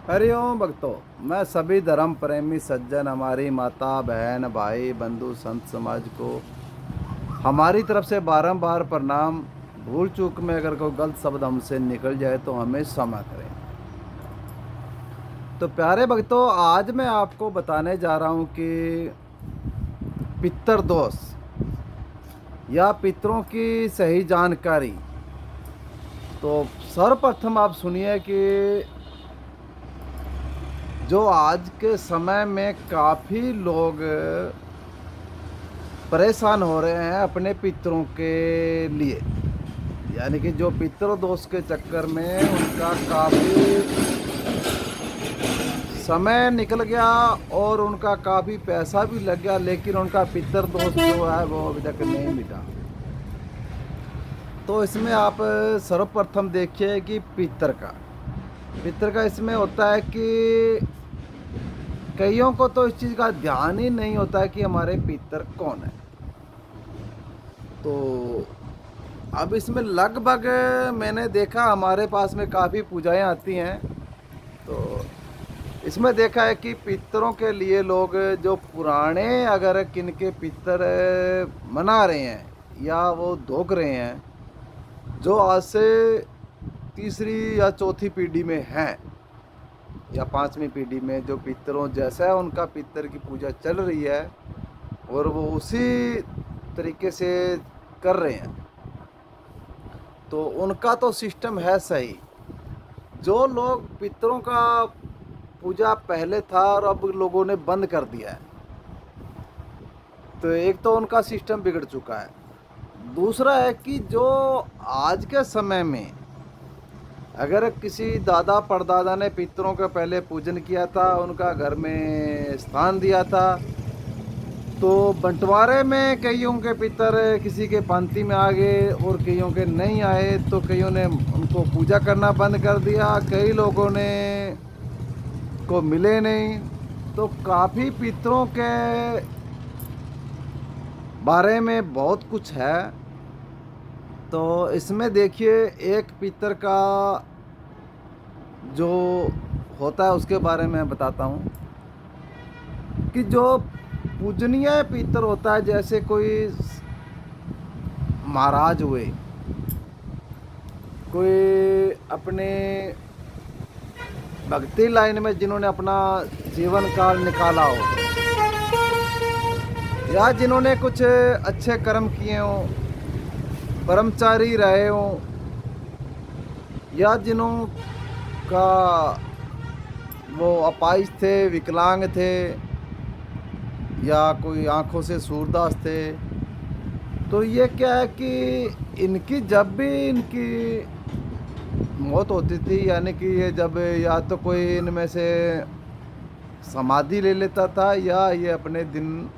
हरिओम भक्तों। मैं सभी धर्म प्रेमी सज्जन, हमारी माता बहन भाई बंधु संत समाज को हमारी तरफ से बारंबार प्रणाम। भूल चूक में अगर कोई गलत शब्द हमसे निकल जाए तो हमें क्षमा करें। तो प्यारे भक्तों, आज मैं आपको बताने जा रहा हूँ कि पितृ दोष या पितरों की सही जानकारी। तो सर्वप्रथम आप सुनिए कि जो आज के समय में काफ़ी लोग परेशान हो रहे हैं अपने पितरों के लिए, यानी कि जो पितृ दोष के चक्कर में उनका काफ़ी समय निकल गया और उनका काफ़ी पैसा भी लग गया, लेकिन उनका पितृ दोष जो है वो अभी तक नहीं मिटा। तो इसमें आप सर्वप्रथम देखिए कि पितर का इसमें होता है कि कईयों को तो इस चीज़ का ध्यान ही नहीं होता है कि हमारे पितर कौन है। तो अब इसमें लगभग मैंने देखा हमारे पास में काफ़ी पूजाएं आती हैं, तो इसमें देखा है कि पितरों के लिए लोग जो पुराने अगर किनके पितर मना रहे हैं या वो धोख रहे हैं, जो आज से तीसरी या चौथी पीढ़ी में हैं या पांचवी पीढ़ी में जो पितरों जैसा है उनका पितर की पूजा चल रही है और वो उसी तरीके से कर रहे हैं, तो उनका तो सिस्टम है सही। जो लोग पितरों का पूजा पहले था और अब लोगों ने बंद कर दिया है, तो एक तो उनका सिस्टम बिगड़ चुका है। दूसरा है कि जो आज के समय में अगर किसी दादा परदादा ने पितरों का पहले पूजन किया था, उनका घर में स्थान दिया था, तो बंटवारे में कईयों के पितर किसी के पंक्ति में आ गए और कईयों के नहीं आए, तो कईयों ने उनको पूजा करना बंद कर दिया, कई लोगों ने को मिले नहीं। तो काफ़ी पितरों के बारे में बहुत कुछ है। तो इसमें देखिए, एक पितर का जो होता है उसके बारे में बताता हूँ कि जो पूजनीय पितर होता है, जैसे कोई महाराज हुए, कोई अपने भक्ति लाइन में जिन्होंने अपना जीवन काल निकाला हो, या जिन्होंने कुछ अच्छे कर्म किए हों, ब्रह्मचारी रहे हों, या जिन्हों का वो अपाहिज थे, विकलांग थे, या कोई आंखों से सूरदास थे, तो ये क्या है कि इनकी जब भी इनकी मौत होती थी, यानी कि ये जब या तो कोई इनमें से समाधि ले लेता था, या ये अपने दिन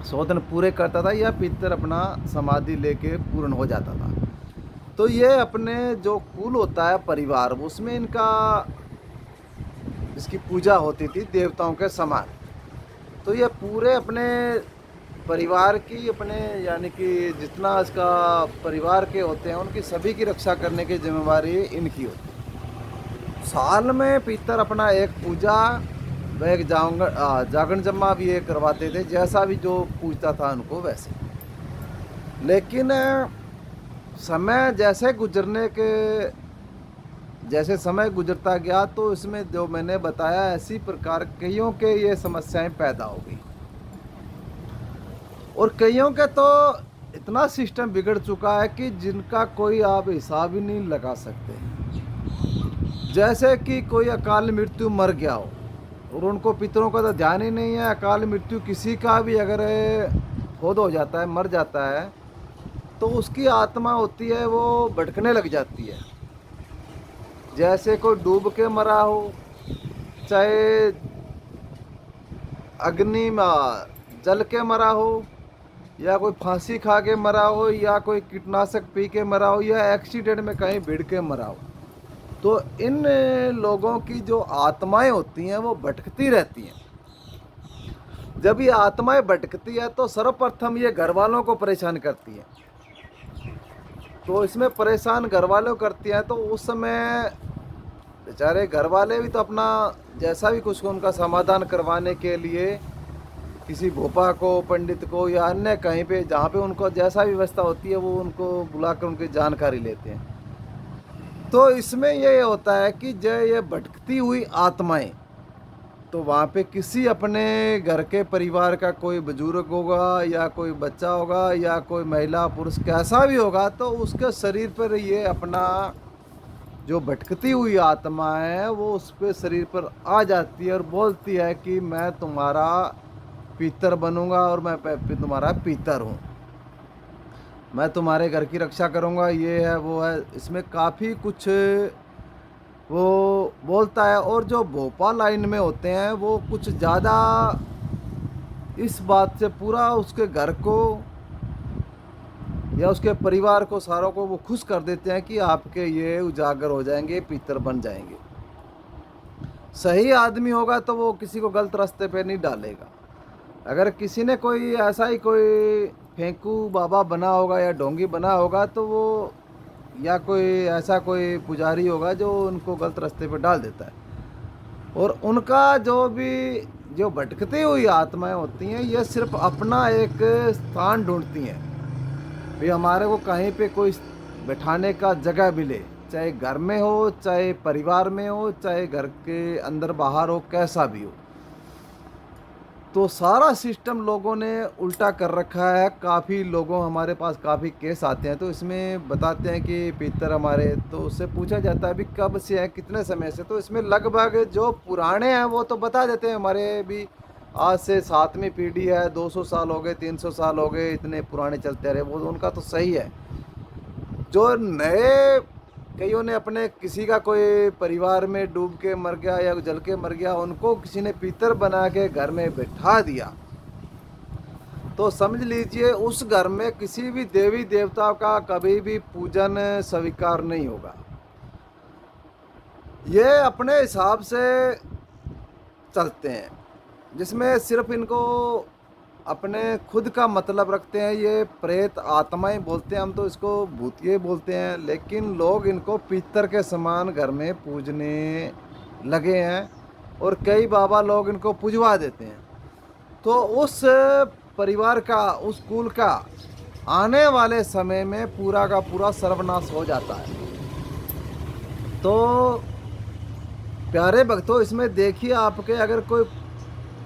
100 दिन पूरे करता था, या पितर अपना समाधि लेके पूर्ण हो जाता था, तो ये अपने जो कुल होता है परिवार, उसमें इसकी पूजा होती थी देवताओं के समान। तो ये पूरे अपने परिवार की, अपने यानी कि जितना इसका परिवार के होते हैं उनकी सभी की रक्षा करने की जिम्मेवारी इनकी होती है। साल में पितर अपना एक पूजा व एक जागरण जम्मा भी ये करवाते थे, जैसा भी जो पूजता था उनको वैसे। लेकिन समय जैसे समय गुजरता गया, तो इसमें जो मैंने बताया ऐसी प्रकार कईयों के ये समस्याएं पैदा हो गई, और कईयों के तो इतना सिस्टम बिगड़ चुका है कि जिनका कोई आप हिसाब ही नहीं लगा सकते। जैसे कि कोई अकाल मृत्यु मर गया हो और उनको पितरों का तो ध्यान ही नहीं है। अकाल मृत्यु किसी का भी अगर फोद हो जाता है, मर जाता है, तो उसकी आत्मा होती है वो भटकने लग जाती है। जैसे कोई डूब के मरा हो, चाहे अग्नि में जल के मरा हो, या कोई फांसी खा के मरा हो, या कोई कीटनाशक पी के मरा हो, या एक्सीडेंट में कहीं भिड़ के मरा हो, तो इन लोगों की जो आत्माएं होती हैं वो भटकती रहती हैं। जब ये आत्माएं भटकती है तो सर्वप्रथम ये घर वालों को परेशान करती है। तो इसमें परेशान घर वालों करती हैं, तो उस समय बेचारे घर वाले भी तो अपना जैसा भी कुछ उनका समाधान करवाने के लिए किसी भोपा को, पंडित को या अन्य कहीं पे जहाँ पे उनको जैसा भी व्यवस्था होती है वो उनको बुलाकर उनकी जानकारी लेते हैं। तो इसमें ये होता है कि जो ये भटकती हुई आत्माएं, तो वहाँ पे किसी अपने घर के परिवार का कोई बुजुर्ग होगा या कोई बच्चा होगा या कोई महिला पुरुष कैसा भी होगा, तो उसके शरीर पर ये अपना जो भटकती हुई आत्मा है वो उस पे शरीर पर आ जाती है और बोलती है कि मैं तुम्हारा पितर बनूंगा और मैं तुम्हारा पितर हूँ, मैं तुम्हारे घर की रक्षा करूंगा, ये है वो है। इसमें काफ़ी कुछ वो बोलता है। और जो भोपाल लाइन में होते हैं वो कुछ ज़्यादा इस बात से पूरा उसके घर को या उसके परिवार को सारों को वो खुश कर देते हैं कि आपके ये उजागर हो जाएंगे, पितर बन जाएंगे। सही आदमी होगा तो वो किसी को गलत रास्ते पे नहीं डालेगा। अगर किसी ने कोई ऐसा ही कोई फेंकू बाबा बना होगा या ढोंगी बना होगा तो वो या कोई ऐसा कोई पुजारी होगा जो उनको गलत रास्ते पे डाल देता है। और उनका जो भटकती हुई आत्माएं होती हैं ये सिर्फ अपना एक स्थान ढूंढती हैं, भाई हमारे को कहीं पे कोई बैठाने का जगह मिले, चाहे घर में हो, चाहे परिवार में हो, चाहे घर के अंदर बाहर हो, कैसा भी हो। तो सारा सिस्टम लोगों ने उल्टा कर रखा है। काफ़ी लोगों हमारे पास काफ़ी केस आते हैं तो इसमें बताते हैं कि पितर हमारे, तो उससे पूछा जाता है अभी कब से है, कितने समय से, तो इसमें लगभग जो पुराने हैं वो तो बता देते हैं हमारे भी आज से 7वीं पीढ़ी है, 200 साल हो गए, 300 साल हो गए, इतने पुराने चलते रहे, वो तो उनका तो सही है। जो नए कईयों ने अपने किसी का कोई परिवार में डूब के मर गया या जल के मर गया, उनको किसी ने पितर बना के घर में बैठा दिया, तो समझ लीजिए उस घर में किसी भी देवी देवता का कभी भी पूजन स्वीकार नहीं होगा। ये अपने हिसाब से चलते हैं जिसमें सिर्फ इनको अपने खुद का मतलब रखते हैं। ये प्रेत आत्माएं बोलते हैं, हम तो इसको भूतिये बोलते हैं, लेकिन लोग इनको पितर के समान घर में पूजने लगे हैं और कई बाबा लोग इनको पुजवा देते हैं। तो उस परिवार का, उस कुल का आने वाले समय में पूरा का पूरा सर्वनाश हो जाता है। तो प्यारे भक्तों, इसमें देखिए आपके अगर कोई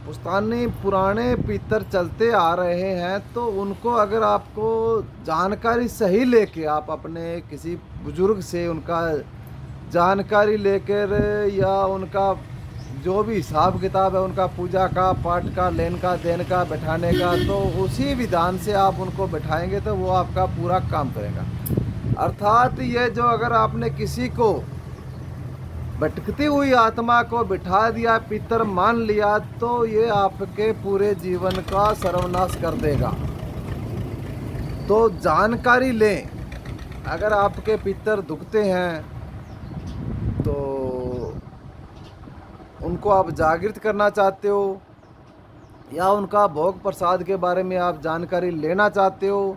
पुश्तैनी पुराने पितर चलते आ रहे हैं तो उनको अगर आपको जानकारी सही लेके आप अपने किसी बुजुर्ग से उनका जानकारी लेकर या उनका जो भी हिसाब किताब है उनका पूजा का, पाठ का, लेन का, देन का, बैठाने का, तो उसी विधान से आप उनको बैठाएंगे तो वो आपका पूरा काम करेगा। अर्थात ये जो अगर आपने किसी को भटकती हुई आत्मा को बिठा दिया, पितर मान लिया, तो ये आपके पूरे जीवन का सर्वनाश कर देगा। तो जानकारी लें। अगर आपके पितर दुखते हैं तो उनको आप जागृत करना चाहते हो या उनका भोग प्रसाद के बारे में आप जानकारी लेना चाहते हो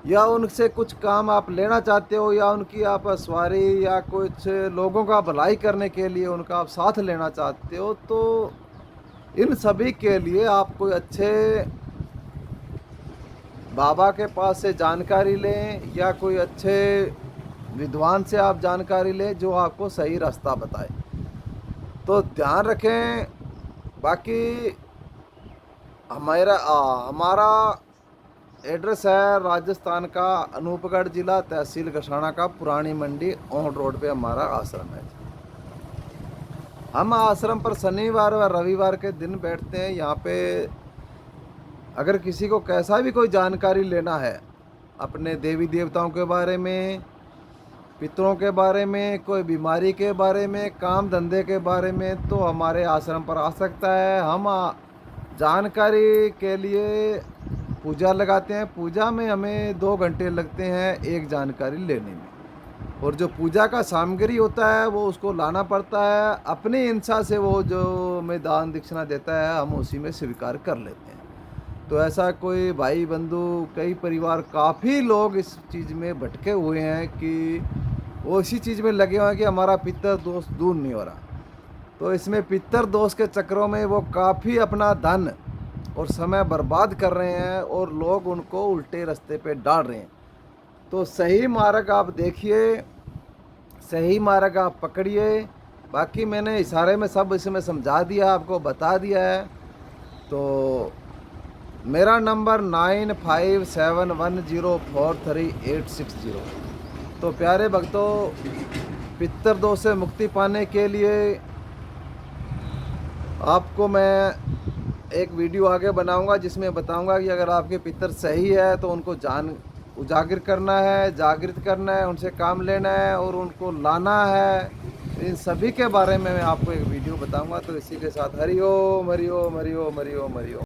या उनसे कुछ काम आप लेना चाहते हो या उनकी आप सवारी या कुछ लोगों का भलाई करने के लिए उनका आप साथ लेना चाहते हो, तो इन सभी के लिए आप कोई अच्छे बाबा के पास से जानकारी लें या कोई अच्छे विद्वान से आप जानकारी लें जो आपको सही रास्ता बताए। तो ध्यान रखें। बाकी हमारा एड्रेस है राजस्थान का अनूपगढ़ जिला, तहसील गसाना का, पुरानी मंडी ऑन रोड पे हमारा आश्रम है। हम आश्रम पर शनिवार व रविवार के दिन बैठते हैं। यहाँ पे अगर किसी को कैसा भी कोई जानकारी लेना है अपने देवी देवताओं के बारे में, पितरों के बारे में, कोई बीमारी के बारे में, काम धंधे के बारे में, तो हमारे आश्रम पर आ सकता है। हम जानकारी के लिए पूजा लगाते हैं। पूजा में हमें 2 घंटे लगते हैं एक जानकारी लेने में, और जो पूजा का सामग्री होता है वो उसको लाना पड़ता है। अपनी इच्छा से वो जो हमें दान दक्षिणा देता है हम उसी में स्वीकार कर लेते हैं। तो ऐसा कोई भाई बंधु, कई परिवार, काफ़ी लोग इस चीज़ में भटके हुए हैं कि वो इसी चीज़ में लगे हुए हैं कि हमारा पितर दोष दूर नहीं हो रहा। तो इसमें पितर दोष के चक्करों में वो काफ़ी अपना धन और समय बर्बाद कर रहे हैं और लोग उनको उल्टे रास्ते पे डाल रहे हैं। तो सही मार्ग आप देखिए, सही मार्ग आप पकड़िए। बाकी मैंने इशारे में सब इसमें समझा दिया, आपको बता दिया है। तो मेरा नंबर 9571043860। तो प्यारे भक्तों, पितर दोष से मुक्ति पाने के लिए आपको मैं एक वीडियो आगे बनाऊंगा जिसमें बताऊंगा कि अगर आपके पितर सही है तो उनको उजागर करना है, जागृत करना है, उनसे काम लेना है और उनको लाना है। इन सभी के बारे में मैं आपको एक वीडियो बताऊंगा। तो इसी के साथ हरि ओम, हरि ओम, हरि ओम, हरि ओम, हरि ओम।